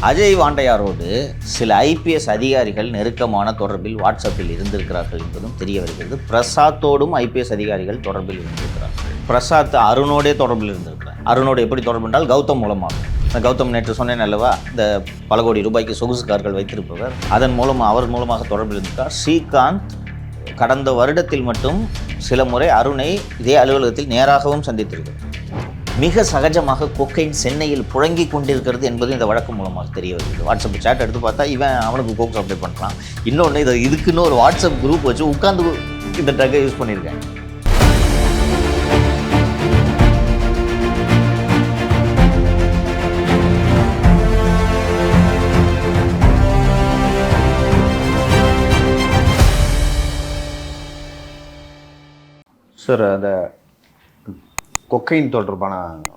அஜய் வாண்டையாரோடு சில ஐபிஎஸ் அதிகாரிகள் நெருக்கமான தொடர்பில் வாட்ஸ்அப்பில் இருந்திருக்கிறார்கள் என்பதும் தெரிய வருகிறது. பிரசாத்தோடும் ஐபிஎஸ் அதிகாரிகள் தொடர்பில் இருந்திருக்கிறார்கள். பிரசாத் அருணோடே தொடர்பில் இருந்திருக்கிறார். அருணோடு எப்படி தொடர்பு என்றால் கௌதம் மூலமாக. கௌதம் நேற்று சொன்னேன் அல்லவா, இந்த பல கோடி ரூபாய்க்கு சொகுசு கார்கள் வைத்திருப்பவர், அதன் மூலம் அவர் மூலமாக தொடர்பில் இருந்திருக்கார். ஸ்ரீகாந்த் கடந்த வருடத்தில் மட்டும் சில முறை அருணை இதே அலுவலகத்தில் நேராகவும் சந்தித்திருக்கிறார். மிக சகஜமாக கொக்கைன் சென்னையில் புழங்கி கொண்டிருக்கிறது என்பது இந்த வழக்கு மூலமாக தெரிய வருகிறது. வாட்ஸ்அப் சேட் எடுத்து பார்த்தா இவன் அவனுக்கு கோக் சப்ளை பண்ணுறான். இன்னொன்று இதுக்குன்னு ஒரு வாட்ஸ்அப் குரூப் வச்சு உட்காந்து இந்த ட்ரக்கை யூஸ் பண்ணியிருக்கேன். சார், அந்த கொக்கைன் தொடர்பான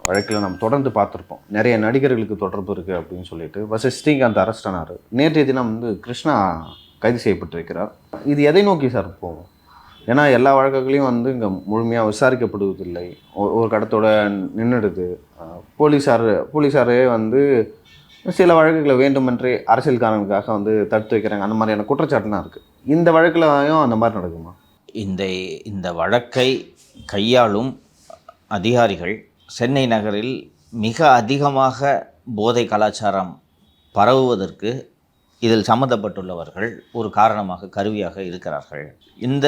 வழக்கில் நம்ம தொடர்ந்து பார்த்துருப்போம். நிறைய நடிகர்களுக்கு தொடர்பு இருக்குது அப்படின்னு சொல்லிட்டு. ஸ்ரீகாந்த் அரெஸ்ட் ஆனார். நேற்றைய தினம் கிருஷ்ணா கைது செய்யப்பட்டிருக்கிறார். இது எதை நோக்கி சார் போகும்? ஏன்னா எல்லா வழக்குகளையும் இங்கே முழுமையாக விசாரிக்கப்படுவதில்லை. ஒரு கடத்தோட நின்றுடுது. போலீஸாரே சில வழக்குகளை வேண்டுமென்றே அரசியல் காரணங்களுக்காக தடுத்து வைக்கிறாங்க. அந்த மாதிரியான குற்றச்சாட்டுலாம் இருக்குது. இந்த வழக்கிலையும் அந்த மாதிரி நடக்குமா? இந்த வழக்கை கையாளும் அதிகாரிகள் சென்னை நகரில் மிக அதிகமாக போதை கலாச்சாரம் பரவுவதற்கு இதில் சம்மந்தப்பட்டுள்ளவர்கள் ஒரு காரணமாக கருவியாக இருக்கிறார்கள். இந்த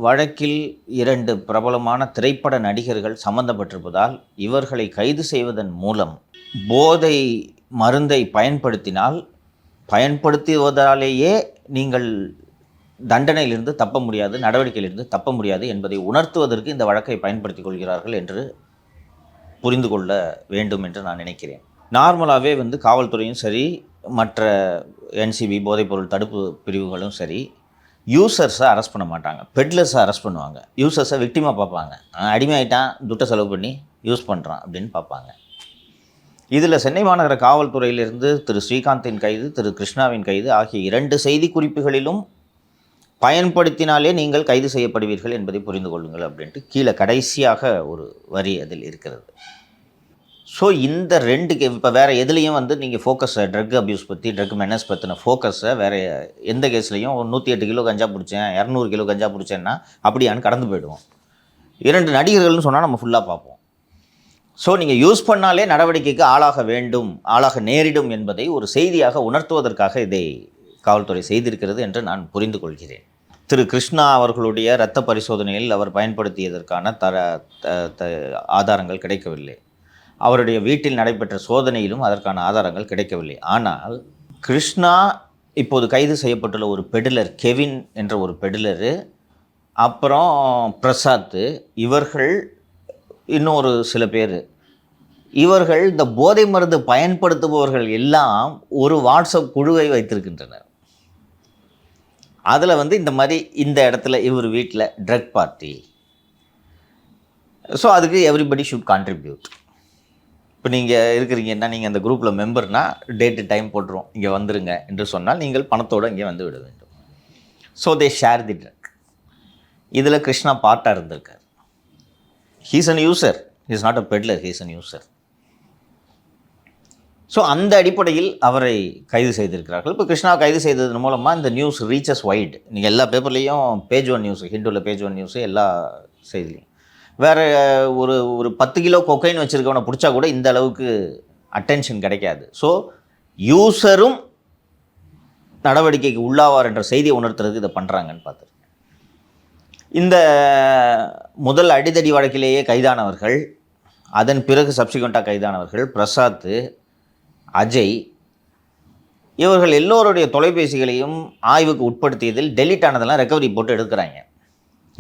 வழக்கில் 2 பிரபலமான திரைப்பட நடிகர்கள் சம்பந்தப்பட்டிருப்பதால் இவர்களை கைது செய்வதன் மூலம் போதை மருந்தை பயன்படுத்துவதாலேயே நீங்கள் தண்டனையிலிருந்து தப்ப முடியாது, நடவடிக்கையிலிருந்து தப்ப முடியாது என்பதை உணர்த்துவதற்கு இந்த வழக்கை பயன்படுத்திக் கொள்கிறார்கள் என்று புரிந்து கொள்ள வேண்டும் என்று நான் நினைக்கிறேன். நார்மலாகவே காவல்துறையும் சரி, மற்ற என்சிபி போதைப்பொருள் தடுப்பு பிரிவுகளும் சரி, யூசர்ஸை அரெஸ்ட் பண்ண மாட்டாங்க, பெட்லர்ஸை அரெஸ்ட் பண்ணுவாங்க. யூசர்ஸை விக்டிமாக பார்ப்பாங்க. அடிமையாயிட்டான், துட்டை செலவு பண்ணி யூஸ் பண்ணுறான் அப்படின்னு பார்ப்பாங்க. இதில் சென்னை மாநகர காவல்துறையிலிருந்து திரு ஸ்ரீகாந்தின் கைது, திரு கிருஷ்ணாவின் கைது ஆகிய 2 செய்தி குறிப்புகளிலும் பயன்படுத்தினாலே நீங்கள் கைது செய்யப்படுவீர்கள் என்பதை புரிந்து கொள்ளுங்கள் அப்படின்ட்டு கீழே கடைசியாக ஒரு வரி அதில் இருக்கிறது. ஸோ இந்த 2 இப்போ வேறு எதுலேயும் நீங்கள் ஃபோக்கஸை ட்ரக் அப்யூஸ் பற்றி, ட்ரக் மெனஸ் பற்றின ஃபோக்கஸை வேறு எந்த கேஸ்லையும் 108 கிலோ கஞ்சா பிடிச்சேன், 200 கிலோ கஞ்சா பிடிச்சேன்னா அப்படியான்னு கடந்து போயிடுவோம். 2 நடிகர்கள்னு சொன்னால் நம்ம ஃபுல்லாக பார்ப்போம். ஸோ நீங்கள் யூஸ் பண்ணாலே நடவடிக்கைக்கு ஆளாக நேரிடும் என்பதை ஒரு செய்தியாக உணர்த்துவதற்காக இதை காவல்துறை செய்திருக்கிறது என்று நான் புரிந்து கொள்கிறேன். திரு கிருஷ்ணா அவர்களுடைய இரத்த பரிசோதனையில் அவர் பயன்படுத்தியதற்கான ஆதாரங்கள் கிடைக்கவில்லை. அவருடைய வீட்டில் நடைபெற்ற சோதனையிலும் அதற்கான ஆதாரங்கள் கிடைக்கவில்லை. ஆனால் கிருஷ்ணா இப்போது கைது செய்யப்பட்டுள்ள ஒரு பெடிலர், கெவின் என்ற ஒரு பெடிலரு, அப்புறம் பிரசாத், இவர்கள் இன்னொரு சில பேர், இவர்கள் இந்த போதை மருந்து பயன்படுத்துபவர்கள் எல்லாம் ஒரு வாட்ஸ்அப் குழுவை வைத்திருக்கின்றனர். அதில் இந்த மாதிரி இந்த இடத்துல இவர் வீட்டில் ட்ரக் பார்ட்டி. ஸோ அதுக்கு எவ்ரிபடி ஷுட் கான்ட்ரிபியூட். இப்போ நீங்கள் இருக்கிறீங்கன்னா, நீங்கள் அந்த குரூப்பில் மெம்பர்னால் டேட்டு டைம் போட்டுரும், இங்கே வந்துருங்க என்று சொன்னால் நீங்கள் பணத்தோடு இங்கே வந்து விட வேண்டும். So they share the drug. இதில் கிருஷ்ணா பார்ட்டாக இருந்திருக்கார். He's an user, he's not a peddler, he's an user. So அந்த அடிப்படையில் அவரை கைது செய்திருக்கிறார்கள். இப்போ கிருஷ்ணாவை கைது செய்ததன் மூலமாக இந்த நியூஸ் ரீச்சஸ் வைட். நீங்கள் எல்லா பேப்பர்லேயும் பேஜ் 1 நியூஸு, ஹிந்துவில் பேஜ் 1 நியூஸு, எல்லா செய்திலையும். வேறு ஒரு 10 கிலோ கொக்கைன் வச்சுருக்கவனை பிடிச்சா கூட இந்த அளவுக்கு அட்டென்ஷன் கிடைக்காது. ஸோ யூசரும் நடவடிக்கைக்கு உள்ளாவார் என்ற செய்தியை உணர்த்துறதுக்கு இதை பண்ணுறாங்கன்னு பார்த்துருக்கேன். இந்த முதல் அடிதடி வழக்கிலேயே கைதானவர்கள், அதன் பிறகு சப்சிக்வெண்ட்டாக கைதானவர்கள் பிரசாத், அஜய், இவர்கள் எல்லோருடைய தொலைபேசிகளையும் ஆய்வுக்கு உட்படுத்தியதில் டெலிட் ஆனதெல்லாம் ரெக்கவரி போட்டு எடுக்கிறாங்க.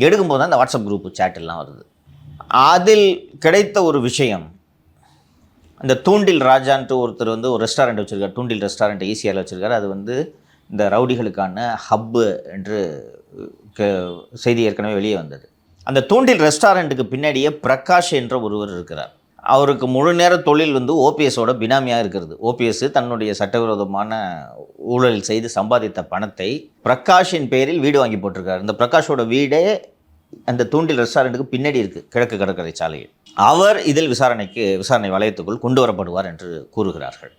எடுக்கும்போது தான் இந்த வாட்ஸ்அப் குரூப்பு சேட் எல்லாம் வருது. அதில் கிடைத்த ஒரு விஷயம், இந்த தூண்டில் ராஜான்ட்டு ஒருத்தர் ஒரு ரெஸ்டாரண்ட் வச்சுருக்கார். தூண்டில் ரெஸ்டாரண்ட் ஈசிஆரில் வச்சுருக்கார். அது இந்த ரவுடிகளுக்கான ஹப்பு என்று செய்தி ஏற்கனவே வெளியே வந்தது. அந்த தூண்டில் ரெஸ்டாரண்ட்டுக்கு பின்னாடியே பிரகாஷ் என்ற ஒருவர் இருக்கிறார். அவருக்கு முழு நேர தொழில் ஓபிஎஸோட பினாமியாக இருக்கிறது. ஓபிஎஸ் தன்னுடைய சட்டவிரோதமான ஊழல் செய்து சம்பாதித்த பணத்தை பிரகாஷின் பேரில் வீடு வாங்கி போட்டிருக்காரு. இந்த பிரகாஷோட வீடே அந்த தூண்டில் ரெஸ்டாரண்ட்டுக்கு பின்னாடி இருக்குது, கிழக்கு கடற்கரை சாலையில். அவர் இதில் விசாரணை வலயத்துக்குள் கொண்டு வரப்படுவார் என்று கூறுகிறார்கள்.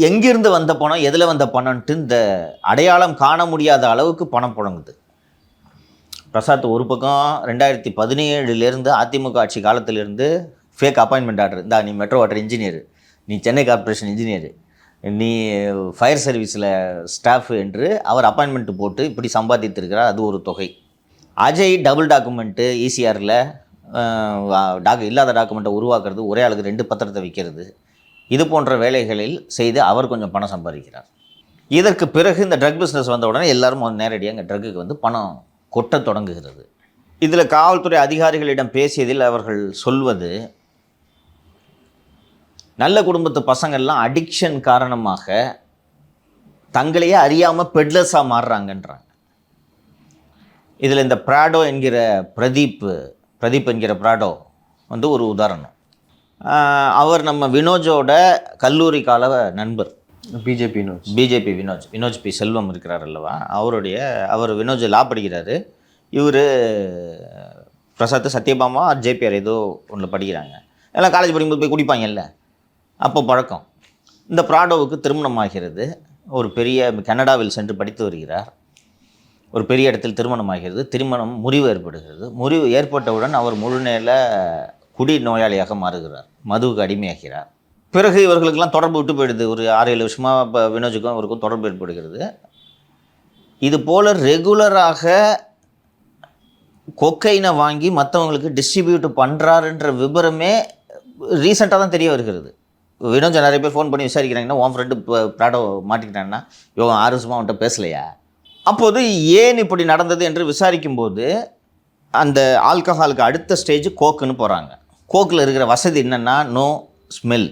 எங்கிருந்து வந்த பணம், எதில் வந்த பணம்ன்ட்டு இந்த அடையாளம் காண முடியாத அளவுக்கு பணம் புழங்குது. பிரசாத் ஒரு பக்கம் 2017 அதிமுக ஆட்சி காலத்திலிருந்து ஃபேக் அப்பாயின்மெண்ட் ஆர்டர், இந்தா நீ மெட்ரோ வாட்டர் இன்ஜினியர், நீ சென்னை கார்ப்பரேஷன் இன்ஜினியர், நீ ஃபயர் சர்வீஸில் ஸ்டாஃப் என்று அவர் அப்பாயின்மெண்ட்டு போட்டு இப்படி சம்பாதித்திருக்கிறார். அது ஒரு தொகை. அஜய் டபுள் டாக்குமெண்ட்டு ஈசிஆரில் இல்லாத டாக்குமெண்ட்டை உருவாக்குறது, ஒரே ஆளுக்கு 2 பத்திரத்தை விற்கிறது, இது போன்ற வேலைகளில் செய்து அவர் கொஞ்சம் பணம் சம்பாதிக்கிறார். இதற்கு பிறகு இந்த ட்ரக் பிஸ்னஸ் வந்த உடனே எல்லாரும் நேரடியாக இந்த ட்ரக்குக்கு வந்து பணம் கொட்ட தொடங்குகிறது. இதில் காவல்துறை அதிகாரிகளிடம் பேசியதில் அவர்கள் சொல்வது, நல்ல குடும்பத்து பசங்கள்லாம் அடிக்ஷன் காரணமாக தங்களையே அறியாமல் பெட்லர்ஸாக மாறுறாங்கன்றாங்க. இதில் இந்த பிராடோ என்கிற பிரதீப் என்கிற பிராடோ வந்து ஒரு உதாரணம். அவர் நம்ம வினோஜோட கல்லூரி கால நண்பர். பிஜேபி வினோஜ் பி செல்வம் இருக்கிறார் அல்லவா, அவர் வினோஜ் லா படிக்கிறாரு. இவர் பிரசாத் சத்யபாமா ஜேபிஆர் ஏதோ ஒன்றில் படிக்கிறாங்க. எல்லாம் காலேஜ் படிக்கும்போது போய் குடிப்பாங்கல்ல, அப்போ பழக்கம். இந்த பிராடோவுக்கு திருமணம் ஆகிறது. ஒரு பெரிய கனடாவில் சென்று படித்து வருகிறார். ஒரு பெரிய இடத்தில் திருமணம் ஆகிறது. முறிவு ஏற்படுகிறது. முறிவு ஏற்பட்டவுடன் அவர் முழுநேர குடி நோயாளியாக மாறுகிறார், மதுவுக்கு அடிமையாகிறார். பிறகு இவர்களுக்கெல்லாம் தொடர்பு விட்டு போயிடுது. ஒரு 6-7 வருஷமாக இப்போ வினோஜுக்கும் அவருக்கும் தொடர்பு ஏற்படுகிறது. இது போல் ரெகுலராக கொக்கைனை வாங்கி மற்றவங்களுக்கு டிஸ்ட்ரிபியூட் பண்ணுறாருன்ற விபரமே ரீசெண்டாக தான் தெரிய வருகிறது. வினோஜ் நிறைய பேர் ஃபோன் பண்ணி விசாரிக்கிறாங்கன்னா, உன் ஃப்ரெண்டு பிராடோ மாட்டிக்கிட்டான்னா, இவன் 6 வருஷமாக அவன்கிட்ட பேசலையா? அப்போது ஏன் இப்படி நடந்தது என்று விசாரிக்கும்போது அந்த ஆல்கஹாலுக்கு அடுத்த ஸ்டேஜ் கோக்குன்னு போகிறாங்க. கோக்கில் இருக்கிற வசதி என்னென்னா, no smell,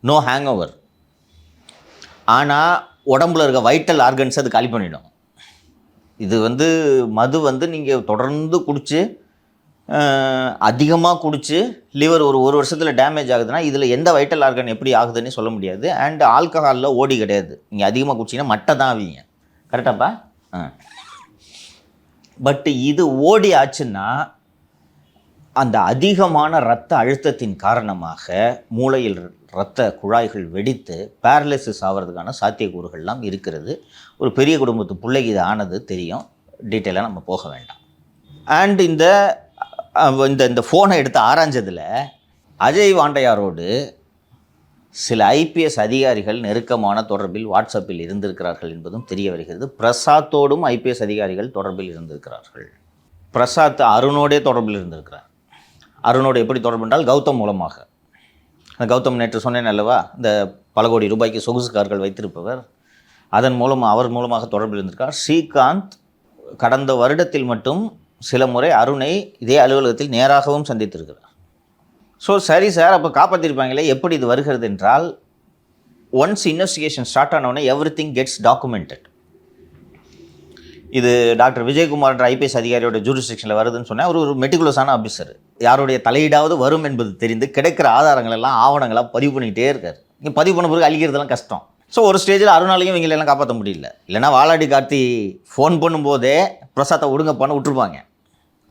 no hangover. ஆனால் உடம்புல இருக்க வைட்டல் ஆர்கன்ஸ் அது காலி பண்ணிடும். இது வந்து மது வந்து நீங்கள் தொடர்ந்து குடித்து அதிகமாக குடித்து லிவர் ஒரு வருஷத்தில் டேமேஜ் ஆகுதுன்னா இதில் எந்த வைட்டல் ஆர்கன் எப்படி ஆகுதுன்னு சொல்ல முடியாது. அண்ட் ஆல்கஹாலில் ஓடி கிடையாது. நீங்கள் அதிகமாக குடிச்சிங்கன்னா மட்டை தான் ஆவீங்க. கரெக்டாப்பா? பட் இது ஓடி ஆச்சுன்னா அந்த அதிகமான இரத்த அழுத்தத்தின் காரணமாக மூளையில் இரத்த குழாய்கள் வெடித்து பேரலிசிஸ் ஆகிறதுக்கான சாத்தியக்கூறுகள்லாம் இருக்கிறது. ஒரு பெரிய குடும்பத்து பிள்ளைக்கு இது ஆனது தெரியும். டீட்டெயிலாக நம்ம போக வேண்டாம். அண்ட் இந்த ஃபோனை எடுத்து ஆராய்ஞ்சதில் அஜய் வாண்டையாரோடு சில ஐபிஎஸ் அதிகாரிகள் நெருக்கமான தொடர்பில் வாட்ஸ்அப்பில் இருந்திருக்கிறார்கள் என்பதும் தெரிய வருகிறது. பிரசாத்தோடும் ஐபிஎஸ் அதிகாரிகள் தொடர்பில் இருந்திருக்கிறார்கள். பிரசாத் அருணோடே தொடர்பில் இருந்திருக்கிறார். அருணோடு எப்படி தொடர்பு என்றால் கௌதம் மூலமாக. அந்த கௌதம் நேற்று சொன்னேன் அல்லவா, இந்த பல கோடி ரூபாய்க்கு சொகுசு கார்கள் வைத்திருப்பவர், அவர் மூலமாக தொடர்பில் இருந்திருக்கார். ஸ்ரீகாந்த் கடந்த வருடத்தில் மட்டும் சில முறை அருணை இதே அலுவலகத்தில் நேராகவும் சந்தித்திருக்கிறார். ஸோ சரி சார், அப்போ காப்பாற்றிருப்பாங்களே, எப்படி இது வருகிறது என்றால், ஒன்ஸ் இன்வெஸ்டிகேஷன் ஸ்டார்ட் ஆனவுடனே எவ்ரிதிங் கெட்ஸ் டாக்குமெண்டட். இது டாக்டர் விஜயகுமார்ன்ற ஐபிஎஸ் அதிகாரியோட ஜூரிஸ்டிக்ஷனில் வருதுன்னு சொன்னால் அவர் ஒரு மெட்டிகுலஸான ஆஃபீஸர். யாருடைய தலையீடாவது வரும் என்பது தெரிந்து கிடைக்கிற ஆதாரங்கள் எல்லாம் ஆவணங்களாக பதிவு பண்ணிக்கிட்டே இருக்கார். இங்கே பதிவு பண்ண பிறகு அழிக்கிறதுலாம் கஷ்டம். ஸோ ஒரு ஸ்டேஜில் அருணாலையும் இவங்களெல்லாம் காப்பாற்ற முடியல. இல்லைனா வாலாடி கார்த்தி ஃபோன் பண்ணும்போதே பிரசாத்தை ஒடுங்கப்பான்னு விட்டுருப்பாங்க.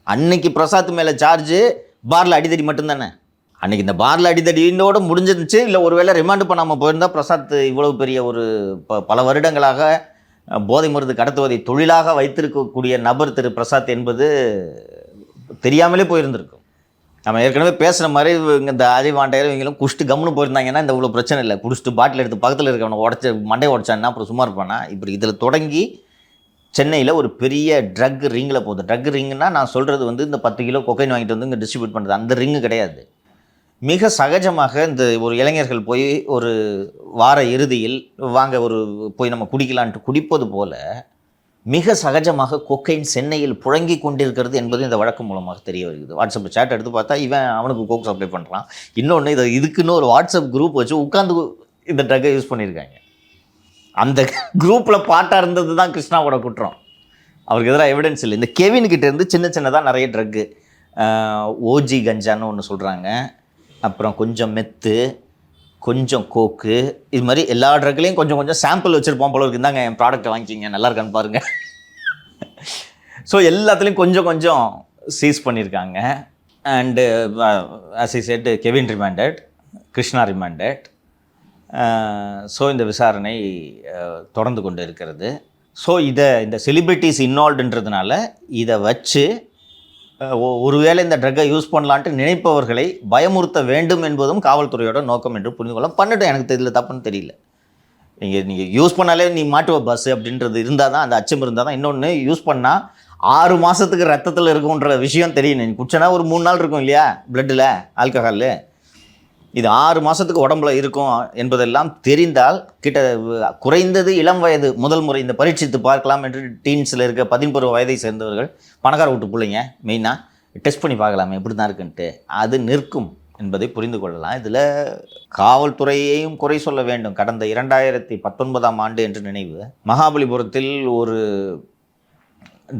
அன்னைக்கு பிரசாத் மேலே சார்ஜு பாரில் அடித்தடி மட்டும்தானே. அன்றைக்கி இந்த பாரில் அடித்தடியோடு முடிஞ்சிருந்துச்சு. இல்லை ஒருவேளை ரிமாண்டு பண்ணாமல் போயிருந்தால் பிரசாத் இவ்வளவு பெரிய ஒரு பல வருடங்களாக போதை மருந்து கடத்துவதை தொழிலாக வைத்திருக்கக்கூடிய நபர் திரு பிரசாத் என்பது தெரியாமலே போயிருந்திருக்கும். நம்ம ஏற்கனவே பேசுகிற மாதிரி இந்த அஜய் வாண்டையர் இவங்களும் குடிச்சிட்டு கம்முன்னு போயிருந்தாங்கன்னா இந்த இவ்வளோ பிரச்சனை இல்லை. குடிச்சிட்டு பாட்டில் எடுத்து பக்கத்தில் இருக்கவனை மண்டையை உடச்சான்னா அப்புறம் சும்மா இருப்பானா. இப்படி இதில் தொடங்கி சென்னையில் ஒரு பெரிய ட்ரக் ரிங்கில் போகுது. ட்ரக் ரிங்குன்னா நான் சொல்கிறது வந்து இந்த 10 கிலோ கொக்கைன் வாங்கிட்டு வந்து இங்கே டிஸ்ட்ரிபியூட் பண்ணுறது அந்த ரிங்கு கிடையாது. மிக சகஜமாக இந்த ஒரு இளைஞர்கள் போய் ஒரு வார இறுதியில் போய் நம்ம குடிக்கலான்ட்டு குடிப்பது போல மிக சகஜமாக கொக்கைன் சென்னையில் புழங்கி கொண்டிருக்கிறது என்பது இந்த வழக்கு மூலமாக தெரிய வருகிறது. வாட்ஸ்அப் சேட் எடுத்து பார்த்தா அவனுக்கு கோக் சப்ளை பண்ணுறான். இன்னொன்று இதுக்குன்னு ஒரு வாட்ஸ்அப் குரூப் வச்சு உட்காந்து இந்த ட்ரக்கை யூஸ் பண்ணியிருக்காங்க. அந்த குரூப்பில் பாட்டாக இருந்தது தான் கிருஷ்ணாவோட குற்றம். அவருக்கு எதிராக எவிடன்ஸ் இல்லை. இந்த கெவின்கிட்ட இருந்து சின்னதாக நிறைய ட்ரக்கு, ஓஜி கஞ்சான்னு ஒன்று சொல்கிறாங்க, அப்புறம் கொஞ்சம் மெத்து, கொஞ்சம் கோக்கு, இது மாதிரி எல்லா ட்ரக்லையும் கொஞ்சம் சாம்பிள் வச்சுருப்போம் போல இருக்கு. இருந்தாங்க என் ப்ராடக்ட்டை வாங்கிக்கிங்க, நல்லா இருக்கான்னு பாருங்கள். ஸோ எல்லாத்துலேயும் கொஞ்சம் சீஸ் பண்ணியிருக்காங்க. And as I set, Kevin remanded, Krishna remanded, so இந்த விசாரணை தொடர்ந்து கொண்டு இருக்கிறது. ஸோ இந்த செலிபிரிட்டிஸ் இன்வால்வ்டுன்றதுனால இதை வச்சு ஒருவேளை இந்த ட்ரக்கை யூஸ் பண்ணலான்ட்டு நினைப்பவர்களை பயமுறுத்த வேண்டும் என்பதும் காவல்துறையோட நோக்கம் என்று புரிந்து கொள்ள பண்ணட்டும். எனக்கு இதில் தப்புன்னு தெரியல. நீங்கள் யூஸ் பண்ணாலே நீ மாட்டுவ பஸ் அப்படின்றது இருந்தால் தான், அந்த அச்சம் இருந்தால் தான். இன்னொன்று, யூஸ் பண்ணால் 6 மாதத்துக்கு ரத்தத்தில் இருக்குன்ற விஷயம் தெரியும். நீ குடிச்சனா ஒரு 3 நாள் இருக்கும் இல்லையா பிளட்டில் ஆல்கஹாலு. இது 6 மாதத்துக்கு உடம்புல இருக்கும் என்பதெல்லாம் தெரிந்தால் குறைந்தது இளம் வயது முதல் முறை இந்த பரீட்சித்து பார்க்கலாம் என்று டீன்ஸில் இருக்க 11 வயதை சேர்ந்தவர்கள், பணக்கார வீட்டு பிள்ளைங்க மெயினாக டெஸ்ட் பண்ணி பார்க்கலாமே எப்படி தான் இருக்குன்ட்டு, அது நிற்கும் என்பதை புரிந்து கொள்ளலாம். இதில் காவல்துறையையும் குறை சொல்ல வேண்டும். கடந்த 2019ஆம் ஆண்டு என்று நினைவு, மகாபலிபுரத்தில் ஒரு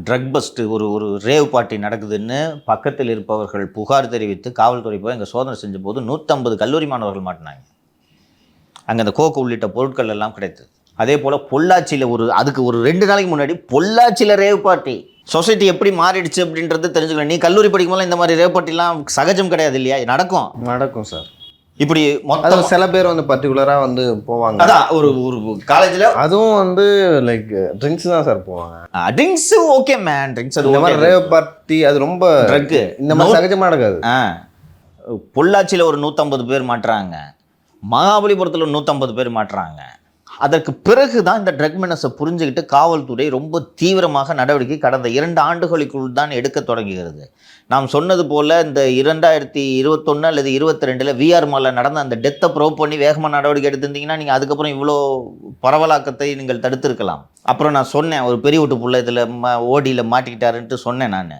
ட்ரக் பஸ்ட்டு ஒரு ரேவ் பார்ட்டி நடக்குதுன்னு பக்கத்தில் இருப்பவர்கள் புகார் தெரிவித்து காவல்துறை போய் அங்கே சோதனை செஞ்ச போது 150 கல்லூரி மாணவர்கள் மாட்டினாங்க. அங்கே அந்த கோக்கு உள்ளிட்ட பொருட்கள் எல்லாம் கிடைத்தது. அதே போல் பொள்ளாச்சியில் அதுக்கு ஒரு 2 நாளைக்கு முன்னாடி பொள்ளாச்சியில் ரேவ் பார்ட்டி. சொசைட்டி எப்படி மாறிடுச்சு அப்படின்றது தெரிஞ்சுக்கலாம். நீ கல்லூரி படிக்கும்போது இந்த மாதிரி ரேவ் பார்ட்டிலாம் சகஜம் கிடையாது இல்லையா? நடக்கும் சார். இப்படி மொத்தம் சில பேர் வந்து பர்டிகுலராக வந்து போவாங்க. அதான் ஒரு காலேஜில் அதுவும் வந்து லைக் ட்ரிங்க்ஸ் தான் சார் போவாங்க. ட்ரிங்க்ஸ் ஓகே மேன், ட்ரிங்க்ஸ் அது இந்த மாதிரி ரேவ் பார்ட்டி அது ரொம்ப ட்ரக்கு இந்த மாதிரி சகஜமாக நடக்காது. பொள்ளாச்சியில் ஒரு 150 பேர் மாட்டுறாங்க, மகாபலிபுரத்தில் 150 பேர் மாட்டுறாங்க. அதற்கு பிறகு தான் இந்த ட்ரக் மெனஸை புரிஞ்சுக்கிட்டு காவல்துறை ரொம்ப தீவிரமாக நடவடிக்கை கடந்த 2 ஆண்டுகளுக்குள் தான் எடுக்க தொடங்குகிறது. நாம் சொன்னது போல் இந்த 2021 அல்லது 22 விஆர் மாலில் நடந்த அந்த டெத்தை ப்ரூவ் பண்ணி வேகமாக நடவடிக்கை எடுத்திருந்தீங்கன்னா நீங்கள் அதுக்கப்புறம் இவ்வளோ பரவலாக்கத்தை நீங்கள் தடுத்திருக்கலாம். அப்புறம் நான் சொன்னேன், ஒரு பெரிய வீட்டு புள்ள இதில் ஓடியில் மாட்டிக்கிட்டாருன்ட்டு சொன்னேன் நான்.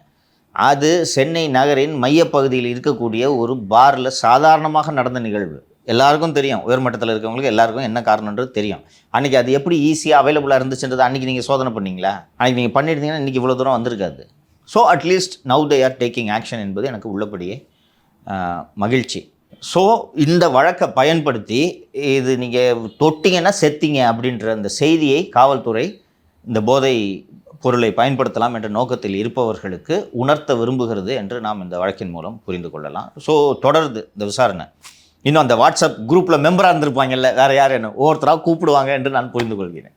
அது சென்னை நகரின் மையப்பகுதியில் இருக்கக்கூடிய ஒரு பாரில் சாதாரணமாக நடந்த நிகழ்வு. எல்லாருக்கும் தெரியும், உயர்மட்டத்தில் இருக்கவங்களுக்கு எல்லாருக்கும் என்ன காரணன்றது தெரியும். அன்றைக்கி அது எப்படி ஈஸியாக அவைலபிளாக இருந்துச்சுன்றது அன்றைக்கி நீங்கள் சோதனை பண்ணிங்களா? அன்றைக்கி நீங்கள் பண்ணியிருந்தீங்கன்னா இன்றைக்கி இவ்வளோ தூரம் வந்திருக்காது. So at least now they are taking action என்பது எனக்கு உள்ளபடியே மகிழ்ச்சி. ஸோ இந்த வழக்கை பயன்படுத்தி இது நீங்கள் தொட்டிங்கன்னா செத்தீங்க அப்படின்ற அந்த செய்தியை காவல்துறை இந்த போதை பொருளை பயன்படுத்தலாம் என்ற நோக்கத்தில் இருப்பவர்களுக்கு உணர்த்த விரும்புகிறது என்று நாம் இந்த வழக்கின் மூலம் புரிந்து கொள்ளலாம். ஸோ தொடருது இந்த விசாரணை. இன்னும் அந்த வாட்ஸ்அப் குரூப்பில் மெம்பராக இருந்திருப்பாங்கல்ல, வேறு யார் என்ன ஒவ்வொருத்தராக கூப்பிடுவாங்க என்று நான் புரிந்து கொள்கிறேன்.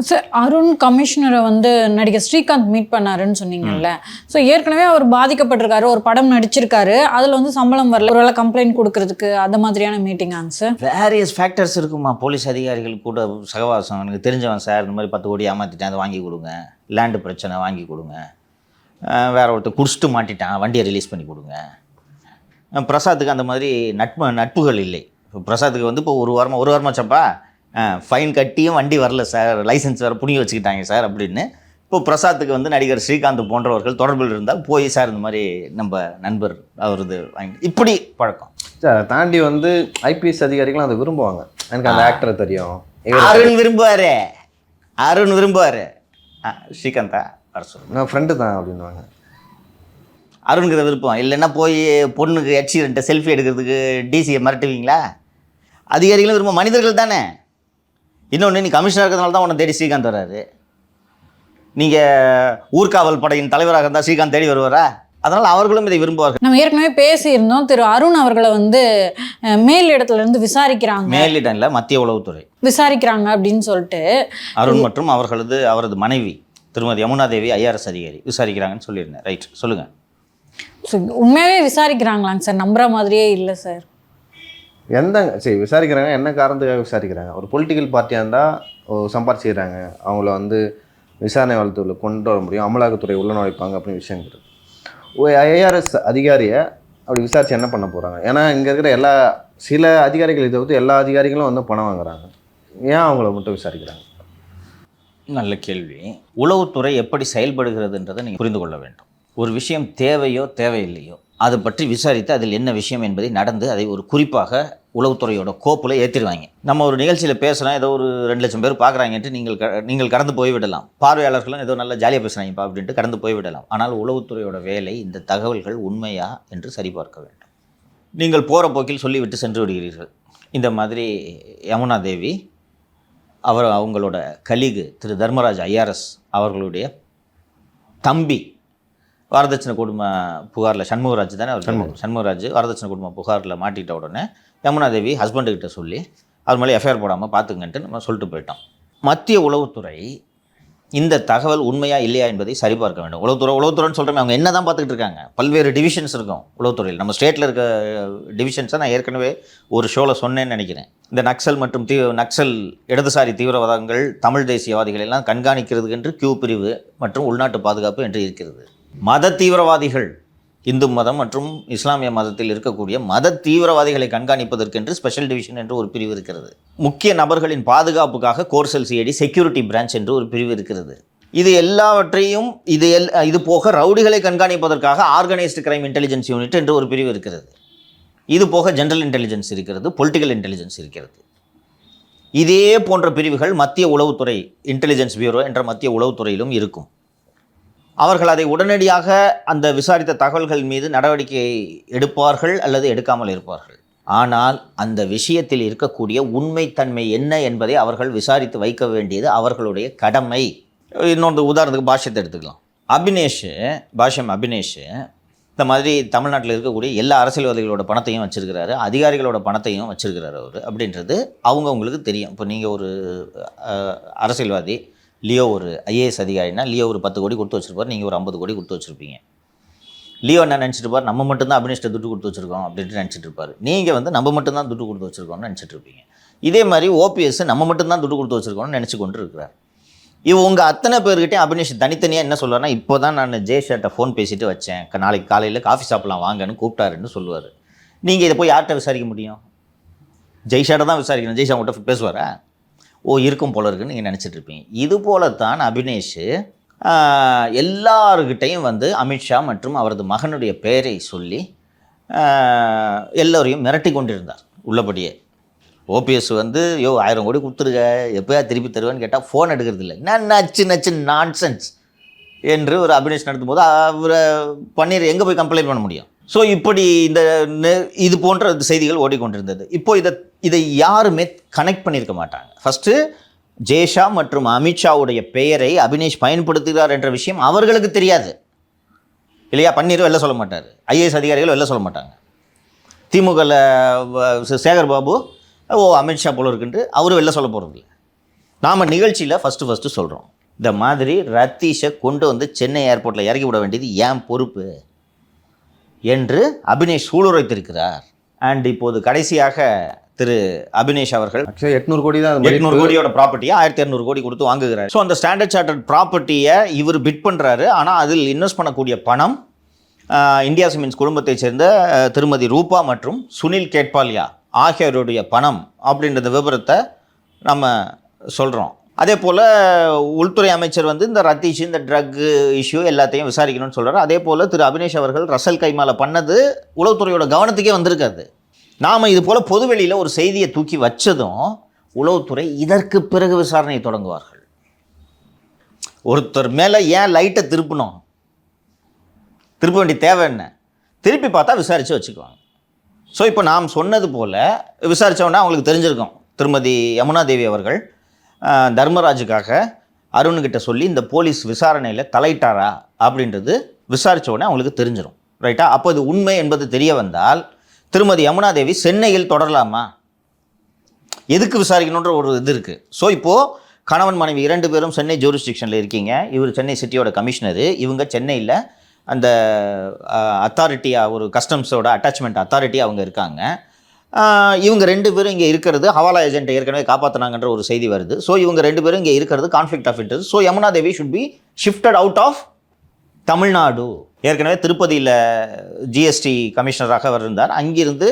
சார், அருண் கமிஷனரை வந்து நடிகர் ஸ்ரீகாந்த் மீட் பண்ணாருன்னு சொன்னீங்கல்ல. ஸோ ஏற்கனவே அவர் பாதிக்கப்பட்டிருக்காரு, ஒரு படம் நடிச்சிருக்காரு, அதில் வந்து சம்பளம் வரல, ஒரு வேளை கம்ப்ளைண்ட் கொடுக்கறதுக்கு அந்த மாதிரியான மீட்டிங்காங்க சார்? வேரியஸ் ஃபேக்டர்ஸ் இருக்குமா. போலீஸ் அதிகாரிகள் கூட சகவாசம், எனக்கு தெரிஞ்சவன் சார் இந்த மாதிரி 10 கோடி ஏமாற்றிட்டேன், அதை வாங்கி கொடுங்க, லேண்டு பிரச்சனை வாங்கி கொடுங்க, வேற ஒருத்தர் குடிச்சிட்டு மாட்டிட்டான் வண்டியை ரிலீஸ் பண்ணி கொடுங்க. பிரசாத்துக்கு அந்த மாதிரி நட்புகள் இல்லை. இப்போ பிரசாத்துக்கு வந்து இப்போ ஒரு வாரமாக சப்பா ஃபைன் கட்டியும் வண்டி வரல சார், லைசன்ஸ் வேறு புனிய வச்சுக்கிட்டாங்க சார் அப்படின்னு. இப்போ பிரசாத்துக்கு வந்து நடிகர் ஸ்ரீகாந்த் போன்றவர்கள் தொடர்பில் இருந்தால் போய் சார் இந்த மாதிரி நம்ம நண்பர் அவரது வாங்கி இப்படி பழக்கம். சார் தாண்டி வந்து ஐபிஎஸ் அதிகாரிகளும் அதை விரும்புவாங்க. எனக்கு அந்த ஆக்டரை தெரியும், அருண் விரும்புவார். ஸ்ரீகாந்தா வர சொல்லு, நான் ஃப்ரெண்டு தான் அப்படின்வாங்க. அருணுக்கு விருப்பம் இல்லைன்னா போய் பொண்ணுக்கு ஆக்சிடென்ட்டை செல்ஃபி எடுக்கிறதுக்கு டிசியை மிரட்டுவீங்களா? அதிகாரிகளும் விரும்ப மனிதர்கள் தானே. இன்னொன்று, நீ கமிஷனர் இருக்கிறதுனால தான் உன்னை தேடி ஸ்ரீகாந்த் வர்றாரு. நீங்கள் ஊர்காவல் படையின் தலைவராக இருந்தால் ஸ்ரீகாந்த் தேடி வருவாரா? அதனால் அவர்களும் இதை விரும்புவார்கள். நம்ம ஏற்கனவே பேசியிருந்தோம், திரு அருண் அவர்களை வந்து மேல் இடத்துல இருந்து விசாரிக்கிறாங்க. மேலிடம் இல்லை, மத்திய உளவுத்துறை விசாரிக்கிறாங்க அப்படின்னு சொல்லிட்டு அருண் மற்றும் அவரது மனைவி திருமதி யமுனா தேவி ஐஆர்எஸ் அதிகாரி விசாரிக்கிறாங்கன்னு சொல்லியிருந்தேன். ரைட், சொல்லுங்கள். உண்மையாகவே விசாரிக்கிறாங்களாங்க சார்? நம்புற மாதிரியே இல்லை சார். சரி, விசாரிக்கிறாங்க. என்ன காரணத்துக்காக விசாரிக்கிறாங்க? ஒரு பொலிட்டிக்கல் பார்ட்டியாக இருந்தால் சம்பாரிச்சிக்கிறாங்க, அவங்கள வந்து விசாரணை வளர்த்துல கொண்டு வர முடியும், அமலாக்கத்துறை உள்ள நுழைப்பாங்க அப்படின்னு விஷயங்கிறது. ஐஆர்எஸ் அதிகாரியை அப்படி விசாரித்து என்ன பண்ண போகிறாங்க? ஏன்னா இங்கே இருக்கிற சில அதிகாரிகள் இதை வந்து எல்லா அதிகாரிகளும் வந்து பணம் வாங்குறாங்க. ஏன் அவங்கள மட்டும் விசாரிக்கிறாங்க? நல்ல கேள்வி. உளவுத்துறை எப்படி செயல்படுகிறதுன்றதை நீங்கள் புரிந்து கொள்ள வேண்டும். ஒரு விஷயம் தேவையோ தேவையில்லையோ அதை பற்றி விசாரித்து அதில் என்ன விஷயம் என்பதை நடந்து அதை ஒரு குறிப்பாக உளவுத்துறையோட கோப்பில் ஏற்றிடுவாங்க. நம்ம ஒரு நிகழ்ச்சியில் பேசுகிறோம், ஏதோ ஒரு 2 லட்சம் பேர் பார்க்குறாங்கன்ட்டு நீங்கள் கடந்து போய்விடலாம். பார்வையாளர்களும் ஏதோ நல்லா ஜாலியாக பேசுகிறாங்கப்பா அப்படின்ட்டு கடந்து போய்விடலாம். ஆனால் உளவுத்துறையோட வேலை இந்த தகவல்கள் உண்மையா என்று சரிபார்க்க வேண்டும். நீங்கள் போகிற போக்கில் சொல்லிவிட்டு சென்று விடுகிறீர்கள். இந்த மாதிரி யமுனா தேவி அவங்களோட கலீகு திரு தர்மராஜ் ஐஆர்எஸ் அவர்களுடைய தம்பி வரதட்சணை குடும்ப புகாரில் சண்முகராஜ் தானே அவர், சண்முகராஜ் வரதட்சணை குடும்ப புகாரில் மாட்டிக்கிட்ட உடனே யமுனா தேவி ஹஸ்பண்டுக்கிட்ட சொல்லி அது மேலே எஃப்ஐஆர் போடாமல் பார்த்துங்கன்ட்டு நம்ம சொல்லிட்டு போயிட்டோம். மத்திய உளவுத்துறை இந்த தகவல் உண்மையா இல்லையா என்பதை சரிபார்க்க வேண்டும். உளவுத்துறைன்னு சொல்கிறோமே, அவங்க என்ன தான் பார்த்துக்கிட்டு இருக்காங்க. பல்வேறு டிவிஷன்ஸ் இருக்கும் உளவுத்துறையில். நம்ம ஸ்டேட்டில் இருக்க டிவிஷன்ஸை நான் ஏற்கனவே ஒரு ஷோவில் சொன்னேன்னு நினைக்கிறேன். இந்த நக்சல் மற்றும் நக்சல் இடதுசாரி தீவிரவாதங்கள், தமிழ் தேசியவாதிகள் எல்லாம் கண்காணிக்கிறதுக்கு என்று கியூ பிரிவு மற்றும் உள்நாட்டு பாதுகாப்பு என்று இருக்கிறது. மத தீவிரவாதிகள், இந்து மதம் மற்றும் இஸ்லாமிய மதத்தில் இருக்கக்கூடிய மத தீவிரவாதிகளை கண்காணிப்பதற்கென்று ஸ்பெஷல் டிவிஷன் என்று ஒரு பிரிவு இருக்கிறது. முக்கிய நபர்களின் பாதுகாப்புக்காக கோர்சல் சிஐடி செக்யூரிட்டி பிரான்ச் என்று ஒரு பிரிவு இருக்கிறது. இது எல்லாவற்றையும் இது போக ரவுடிகளை கண்காணிப்பதற்காக ஆர்கனைஸ்டு கிரைம் இன்டெலிஜென்ஸ் யூனிட் என்று ஒரு பிரிவு இருக்கிறது. இது போக ஜெனரல் இன்டெலிஜென்ஸ் இருக்கிறது, பொலிட்டிக்கல் இன்டெலிஜென்ஸ் இருக்கிறது. இதே போன்ற பிரிவுகள் மத்திய உளவுத்துறை, இன்டெலிஜென்ஸ் பியூரோ என்ற மத்திய உளவுத்துறையிலும் இருக்கும். அவர்கள் அதை உடனடியாக அந்த விசாரித்த தகவல்கள் மீது நடவடிக்கை எடுப்பார்கள் அல்லது எடுக்காமல் இருப்பார்கள். ஆனால் அந்த விஷயத்தில் இருக்கக்கூடிய உண்மைத்தன்மை என்ன என்பதை அவர்கள் விசாரித்து வைக்க வேண்டியது அவர்களுடைய கடமை. இன்னொன்று உதாரணத்துக்கு பாஷ்யத்தை எடுத்துக்கலாம். பாஷ்யம் அபினேஷ் இந்த மாதிரி தமிழ்நாட்டில் இருக்கக்கூடிய எல்லா அரசியல்வாதிகளோட பணத்தையும் வச்சுருக்கிறாரு, அதிகாரிகளோட பணத்தையும் வச்சுருக்கிறாரு அவர் அப்படின்றது அவங்களுக்கு தெரியும். இப்போ நீங்கள் ஒரு அரசியல்வாதி, லியோ ஒரு ஐஏஎஸ் அதிகாரினா லியோ ஒரு 10 கோடி கொடுத்து வச்சுருப்பார், நீங்கள் ஒரு 50 கோடி கொடுத்து வச்சுருப்பீங்க. லியோ என்ன நினச்சிட்டு இருப்பார், நம்ம மட்டும்தான் அபினேஷ்ட துட்டு கொடுத்து வச்சுருக்கோம் அப்படின்ட்டு நினச்சிட்டு இருப்பார். நீங்கள் வந்து நம்ம மட்டும்தான் துட்டு கொடுத்து வச்சுருக்கோம்னு நினச்சிட்டு இருப்பீங்க. இதே மாதிரி ஓபிஎஸ் நம்ம மட்டும்தான் துட்டு கொடுத்து வச்சுருக்கோம்னு நினச்சி கொண்டு இருக்கிறார். இவங்க அத்தனை பேர்கிட்டையும் அபினேஷ் தனித்தனியாக என்ன சொல்லுவார்னா, இப்போ தான் நான் ஜெய்ஷாட்ட ஃபோன் பேசிட்டு வச்சேன், நாளைக்கு காலையில் காஃபி சாப்பிட்லாம் வாங்கன்னு கூப்பிட்டாருன்னு சொல்லுவார். நீங்கள் இதை போய் யார்கிட்ட விசாரிக்க முடியும்? ஜெய்ஷாட்ட தான் விசாரிக்கணும். ஜெய்ஷா உங்கள்கிட்ட பேசுவாரா? இருக்கும் போல இருக்குன்னு நீங்கள் நினச்சிட்டு இருப்பீங்க. இது போலத்தான் அபினேஷ் எல்லாருக்கிட்டையும் வந்து அமித்ஷா மற்றும் அவரது மகனுடைய பெயரை சொல்லி எல்லோரையும் மிரட்டி கொண்டிருந்தார் உள்ளபடியே. ஓபிஎஸ் வந்து 1000 கோடி கொடுத்துருக்க, எப்போயா திருப்பி தருவேன்னு கேட்டால் ஃபோன் எடுக்கிறது இல்லை. நச்சு நான்சென்ஸ் என்று ஒரு அபினேஷ் நடத்தும்போது அவரை பன்னீர் எங்கே போய் கம்ப்ளைண்ட் பண்ண முடியும்? ஸோ இப்படி இது போன்ற செய்திகள் ஓடிக்கொண்டிருந்தது. இப்போ இதை யாருமே கனெக்ட் பண்ணியிருக்க மாட்டாங்க. ஃபஸ்ட்டு ஜெய்ஷா மற்றும் அமித்ஷாவுடைய பெயரை அபினேஷ் பயன்படுத்துகிறார் என்ற விஷயம் அவர்களுக்கு தெரியாது இல்லையா? பன்னீர் வெளில சொல்ல மாட்டார், ஐஏஎஸ் அதிகாரிகள் வெளில சொல்ல மாட்டாங்க. திமுகவில் சேகர் பாபு அமித்ஷா போல இருக்குன்ட்டு அவர் வெளில சொல்ல போகிறது இல்லை. நாம் நிகழ்ச்சியில் ஃபஸ்ட்டு சொல்கிறோம், இந்த மாதிரி ரத்தீஷை கொண்டு வந்து சென்னை ஏர்போர்ட்டில் இறக்கி விட வேண்டியது ஏன் பொறுப்பு என்று அபினேஷ் சூளுரைத்திருக்கிறார். அண்ட் இப்போது கடைசியாக திரு அபினேஷ் அவர்கள் 800 கோடி தான் 800 கோடியோட ப்ராப்பர்ட்டியை 1200 கோடி கொடுத்து வாங்குகிறார். ஸோ அந்த ஸ்டாண்டர்ட் சார்ட்டர்ட் ப்ராப்பர்ட்டியை இவர் பிட் பண்ணுறாரு. ஆனால் அதில் இன்வெஸ்ட் பண்ணக்கூடிய பணம் இந்தியா சிமெண்ட்ஸ் குடும்பத்தைச் சேர்ந்த திருமதி ரூபா மற்றும் சுனில் கேட்பாலியா ஆகியோருடைய பணம் அப்படின்ற விவரத்தை நம்ம சொல்கிறோம். அதே போல் உள்துறை அமைச்சர் வந்து இந்த ரத்தீஷ், இந்த ட்ரக்கு இஷ்யூ எல்லாத்தையும் விசாரிக்கணும்னு சொல்கிறார். அதே போல் திரு அபினேஷ் அவர்கள் ரசல் கைமால பண்ணது உளவுத்துறையோட கவனத்துக்கே வந்திருக்காது. நாம் இது போல் பொதுவெளியில் ஒரு செய்தியை தூக்கி வச்சதும் உளவுத்துறை இதற்கு பிறகு விசாரணையை தொடங்குவார்கள். ஒருத்தர் மேலே ஏன் லைட்டை திருப்ப வேண்டிய தேவை என்ன? திருப்பி பார்த்தா விசாரித்து வச்சுக்குவாங்க. ஸோ இப்போ நாம் சொன்னது போல் விசாரித்தோன்னா அவங்களுக்கு தெரிஞ்சிருக்கும், திருமதி யமுனா தேவி அவர்கள் தர்மராஜுக்காக அருண்கிட்ட சொல்லி இந்த போலீஸ் விசாரணையில் தலையிட்டாரா அப்படின்றது விசாரித்த உடனே அவங்களுக்கு தெரிஞ்சிடும். ரைட்டா? அப்போ இது உண்மை என்பது தெரிய வந்தால் திருமதி யமுனா தேவி சென்னையில் தொடரலாமா? எதுக்கு விசாரிக்கணுன்ற ஒரு இது இருக்குது. ஸோ இப்போது கணவன் மனைவி 2 பேரும் சென்னை ஜூரிஸ்டிக்ஷனில் இருக்கீங்க. இவர் சென்னை சிட்டியோட கமிஷனரு, இவங்க சென்னையில் அந்த அத்தாரிட்டியாக ஒரு கஸ்டம்ஸோட அட்டாச்மெண்ட் அத்தாரிட்டி அவங்க இருக்காங்க. இவங்க 2 பேரும் இங்கே இருக்கிறது ஹவாலா ஏஜென்ட்டை ஏற்கனவே காப்பாற்றினாங்கன்ற ஒரு செய்தி வருது. ஸோ இவங்க 2 பேரும் இங்கே இருக்கிறது conflict of interest. So Yamuna Devi should be shifted out of Tamil Nadu. ஏற்கனவே திருப்பதியில் ஜிஎஸ்டி கமிஷனராக அவர் இருந்தார். அங்கிருந்து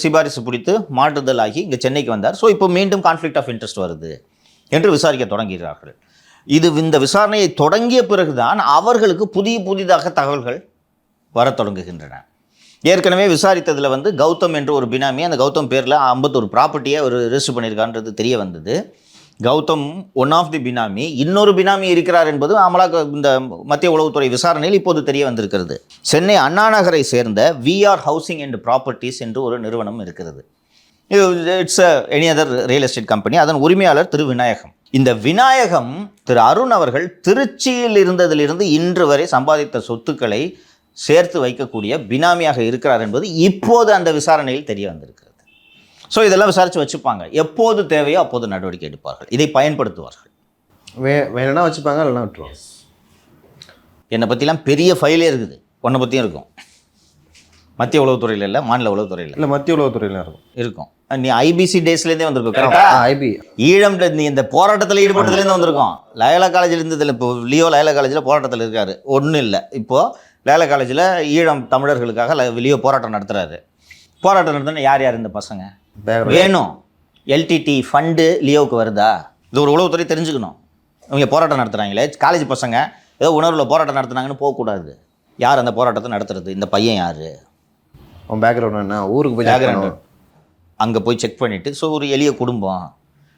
சிபாரிசு பிடித்து மாற்றுதல் ஆகி இங்கே சென்னைக்கு வந்தார். ஸோ இப்போ மீண்டும் கான்ஃப்ளிக்ட் ஆஃப் இன்ட்ரெஸ்ட் வருது என்று விசாரிக்க தொடங்குகிறார்கள். இந்த விசாரணையை தொடங்கிய பிறகுதான் அவர்களுக்கு புதிதாக தகவல்கள் வர தொடங்குகின்றன. ஏற்கனவே விசாரித்ததில் வந்து கௌதம் என்ற ஒரு பினாமி, அந்த கௌதம் பேரில் 51 ப்ராப்பர்ட்டியை அவர் ரெஜிஸ்டர் பண்ணியிருக்கான்றது தெரிய வந்தது. கௌதம் ஒன் ஆஃப் தி பினாமி, இன்னொரு பினாமி இருக்கிறார் என்பது இந்த மத்திய உளவுத்துறை விசாரணையில் இப்போது தெரிய வந்திருக்கிறது. சென்னை அண்ணா நகரை சேர்ந்த VR ஹவுசிங் அண்ட் ப்ராப்பர்ட்டிஸ் என்று ஒரு நிறுவனம் இருக்கிறது. It's any other real estate company. அதன் உரிமையாளர் திரு விநாயகம். இந்த விநாயகம் திரு அருண் அவர்கள் திருச்சியில் இருந்ததிலிருந்து இன்று வரை சம்பாதித்த சொத்துக்களை சேர்த்து வைக்கக்கூடிய பினாமியாக இருக்கிறார் என்பது இப்போது அந்த விசாரணையில் தெரிய வந்திருக்கிறது. ஸோ இதெல்லாம் விசாரித்து வச்சுப்பாங்க. எப்போது தேவையோ அப்போது நடவடிக்கை எடுப்பார்கள், இதை பயன்படுத்துவார்கள். வேணும்னா வச்சுப்பாங்க, இல்லைன்னா விட்டுருவாங்க. என்னை பற்றிலாம் பெரிய ஃபைலே இருக்குது, உன்னை பற்றியும் இருக்கும். மத்திய உளவுத்துறையில் இல்லை, மாநில உளவுத்துறையில் இல்லை மத்திய உளவுத்துறையில் இருக்கும். நீ ஐபிசி டேஸ்லேருந்தே வந்திருக்கும். ஐபி ஈழம் நீ இந்த போராட்டத்தில் ஈடுபட்டதுலேருந்து வந்திருக்கோம். லயோலா காலேஜில் இருந்ததில்ல. இப்போ லியோ லயோலா காலேஜில் போராட்டத்தில் இருக்காரு, ஒன்றும் இல்லை. இப்போது லயோலா காலேஜில் ஈழம் தமிழர்களுக்காக லியோ போராட்டம் நடத்துகிறாரு. போராட்டம் நடத்தினா யார் யார் இந்த பசங்க வேணும்? எல்டிடி ஃபண்டு லியோவுக்கு வருதா? இது ஒரு உளவுத்துறை தெரிஞ்சுக்கணும். இவங்க போராட்டம் நடத்துகிறாங்களே, காலேஜ் பசங்க ஏதோ உணர்வில் போராட்டம் நடத்துனாங்கன்னு போகக்கூடாது. யார் அந்த போராட்டத்தை நடத்துறது? இந்த பையன் யார்? அவன் பேக்ரவுண்ட் என்ன? ஊருக்கு போய் பேக்ரவுண்டு அங்கே போய் செக் பண்ணிவிட்டு, ஸோ ஒரு எளிய குடும்பம்.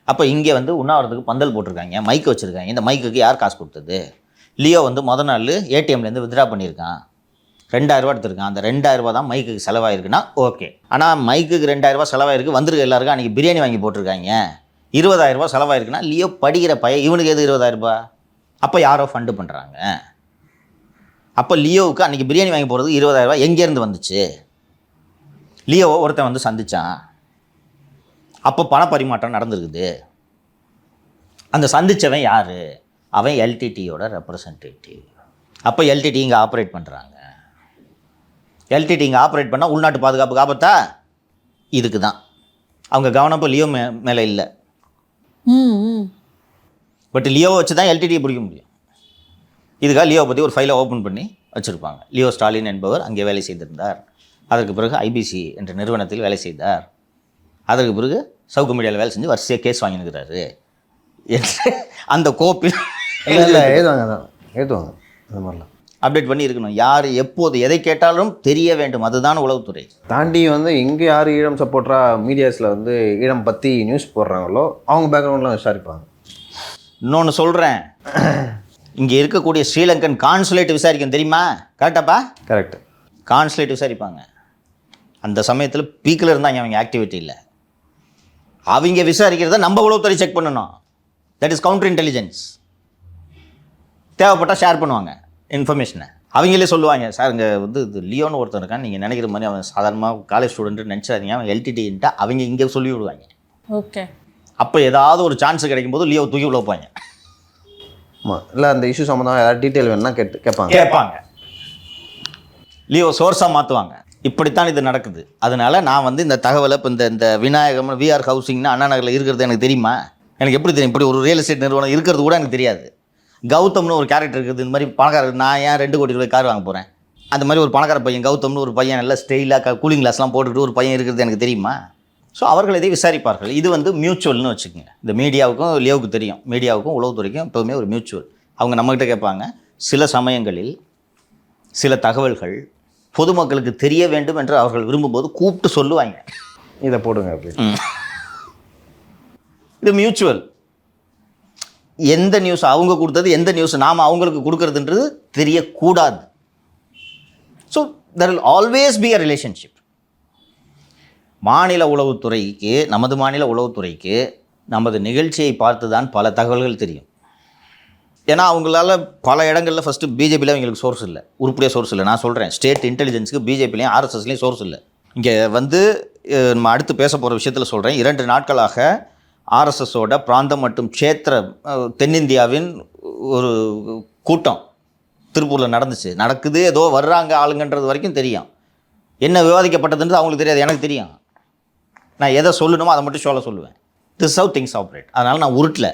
அப்போ இங்கே வந்து உண்ணாவிரத்துக்கு பந்தல் போட்டிருக்காங்க, மைக்கு வச்சுருக்காங்க. இந்த மைக்குக்கு யார் காசு கொடுத்தது? லியோ வந்து மொதல் நாள் ஏடிஎம்லேருந்து வித்ட்ரா பண்ணியிருக்கான், 2000 ரூபா எடுத்திருக்கான். அந்த 2000 ரூபா தான் மைக்குக்கு செலவாயிருக்குன்னா ஓகே. ஆனால் மைக்குக்கு 2000 ரூபா செலவாயிருக்கு, வந்திருக்க எல்லாருக்கும் அன்றைக்கி பிரியாணி வாங்கி போட்டிருக்காங்க. 20000 ரூபா செலவாயிருக்குன்னா லியோ படிக்கிற பையன், இவனுக்கு எது 20000 ரூபா? அப்போ யாரோ ஃபண்டு பண்ணுறாங்க. அப்போ லியோவுக்கு அன்றைக்கி பிரியாணி வாங்கி போகிறது 20000 ரூபா எங்கேருந்து வந்துச்சு? லியோவை ஒருத்தன் வந்து சந்தித்தான், அப்போ பணப்பரிமாற்றம் நடந்திருக்குது. அந்த சந்தித்தவன் யார்? அவன் எல்டிடியோட ரெப்ரசன்டேட்டிவ். அப்போ எல்டிடி இங்கே ஆப்ரேட் பண்ணுறாங்க. எல்டிடி இங்கே ஆப்ரேட் பண்ணால் உள்நாட்டு பாதுகாப்பு ஆபத்தா? இதுக்கு தான் அவங்க கவனம் இப்போ லியோ மேலே இல்லை. பட் லியோவை வச்சு தான் எல்டிடியை பிடிக்க முடியும். இதுக்காக லியோவை பற்றி ஒரு ஃபைலை ஓப்பன் பண்ணி வச்சுருப்பாங்க. லியோ ஸ்டாலின் என்பவர் அங்கே வேலை செய்திருந்தார். அதற்கு பிறகு ஐபிசி என்ற நிறுவனத்தில் வேலை செய்தார். அதற்கு பிறகு சவுக்கு மீடியாவில் வேலை செஞ்சு வரிசையாக கேஸ் வாங்கினுக்கிறாரு என்று அந்த கோப்பில் இல்லை ஏதுவாங்க அந்த மாதிரிலாம் அப்டேட் பண்ணி இருக்கணும். யார் எப்போது எதை கேட்டாலும் தெரிய வேண்டும், அதுதான் உளவுத்துறை. தாண்டி வந்து எங்கே யார் ஈழம் சப்போர்ட்டராக மீடியாஸில் வந்து ஈழம் பற்றி நியூஸ் போடுறாங்களோ அவங்க பேக்ரவுண்ட்லாம் விசாரிப்பாங்க. இன்னொன்று சொல்கிறேன், இங்கே இருக்கக்கூடிய ஸ்ரீலங்கன் கான்சுலேட் விசாரிக்கணும், தெரியுமா? கரெக்டாப்பா? கரெக்ட். கான்சுலேட் விசாரிப்பாங்க. அந்த சமயத்தில் பீக்கில் இருந்தாங்க அவங்க, ஆக்டிவிட்டி இல்லை. அவங்க விசாரிக்கிறத நம்ம உளவுத்துறை செக் பண்ணணும். That is counter intelligence. தேவைப்பட்டால் ஷேர் பண்ணுவாங்க இன்ஃபர்மேஷனை. அவங்களே சொல்லுவாங்க, சார் இங்கே வந்து இது லியோன்னு ஒருத்தர் இருக்கான், நீங்கள் நினைக்கிற மாதிரி அவன் சாதாரணமாக காலேஜ் ஸ்டூடெண்ட்டு நினச்சாதீங்க, அவன் எல்டிடின்ட்டு அவங்க இங்கே சொல்லி விடுவாங்க. ஓகே. அப்போ ஏதாவது ஒரு சான்ஸ் கிடைக்கும் போது லியோ தூக்கி உள்ள வைப்பாங்க. ஆமாம், இல்லை அந்த இஷ்யூ சம்மந்தமாக ஏதாவது டீட்டெயில் வேணும்னா கேட்பாங்க. லியோ சோர்ஸாக மாற்றுவாங்க. இப்படித்தான் இது நடக்குது. அதனால் நான் வந்து இந்த தகவலை இப்போ இந்த விநாயகம் விஆர் ஹவுசிங்னா அண்ணா நகரில் இருக்கிறது எனக்கு தெரியுமா? எனக்கு எப்படி தெரியும்? இப்படி ஒரு ரியல் எஸ்டேட் நிறுவனம் இருக்கிறது கூட எனக்கு தெரியாது. கௌதம்னு ஒரு கேரக்டர் இருக்குது, இந்த மாதிரி பணக்காரர். நான் ஏன் 2 கோடி ரூபாய் கார் வாங்க போகிறேன்? அந்த மாதிரி ஒரு பணக்கார பையன் கௌதம்னு ஒரு பையன் நல்லா ஸ்டைலாக கூலிங் கிளாஸ்லாம் போட்டுக்கிட்டு ஒரு பையன் இருக்கிறது எனக்கு தெரியுமா? ஸோ அவர்கள் இதை விசாரிப்பார்கள். இது வந்து மியூச்சுவல்னு வச்சுக்கோங்க. இந்த மீடியாவுக்கும் லியோவுக்கு தெரியும், மீடியாவுக்கும் உளவுத்துறைக்கும் எப்போவுமே ஒரு மியூச்சுவல். அவங்க நம்மகிட்ட கேட்பாங்க. சில சமயங்களில் சில தகவல்கள் பொதுமக்களுக்கு தெரிய வேண்டும் என்று அவர்கள் விரும்பும்போது கூப்பிட்டு சொல்லுவாங்க, இதை போடுங்க அப்படின்னு. இது மியூச்சுவல். எந்த நியூஸ் அவங்க கொடுத்தது, எந்த நியூஸ் நாம் அவங்களுக்கு கொடுக்கறதுன்றது தெரியக்கூடாது. So there will always be a relationship. மாநில உளவுத்துறைக்கு, நமது மாநில உளவுத்துறைக்கு நமது நிகழ்ச்சியை பார்த்து தான் பல தகவல்கள் தெரியும். ஏன்னா அவங்களால பல இடங்களில் ஃபஸ்ட்டு பிஜேபியில் அவங்களுக்கு சோர்ஸ் இல்லை, உருப்படியாக சோர்ஸ் இல்லை. நான் சொல்கிறேன், ஸ்டேட் இன்டெலிஜென்ஸுக்கு பிஜேபிலையும் ஆர்எஸ்எஸ்லேயும் சோர்ஸ் இல்லை. இங்கே வந்து நம்ம அடுத்து பேச போகிற விஷயத்தில் சொல்கிறேன். 2 நாட்களாக ஆர்எஸ்எஸோட பிராந்தம் மற்றும் க்ஷேத்திர தென்னிந்தியாவின் ஒரு கூட்டம் திருப்பூரில் நடக்குது. ஏதோ வர்றாங்க ஆளுங்கன்றது வரைக்கும் தெரியும். என்ன விவாதிக்கப்பட்டதுன்றது அவங்களுக்கு தெரியாது, எனக்கு தெரியும். நான் எதை சொல்லணுமோ அதை மட்டும் சொல்லுவேன். This how things operate. அதனால் நான் உருட்டல.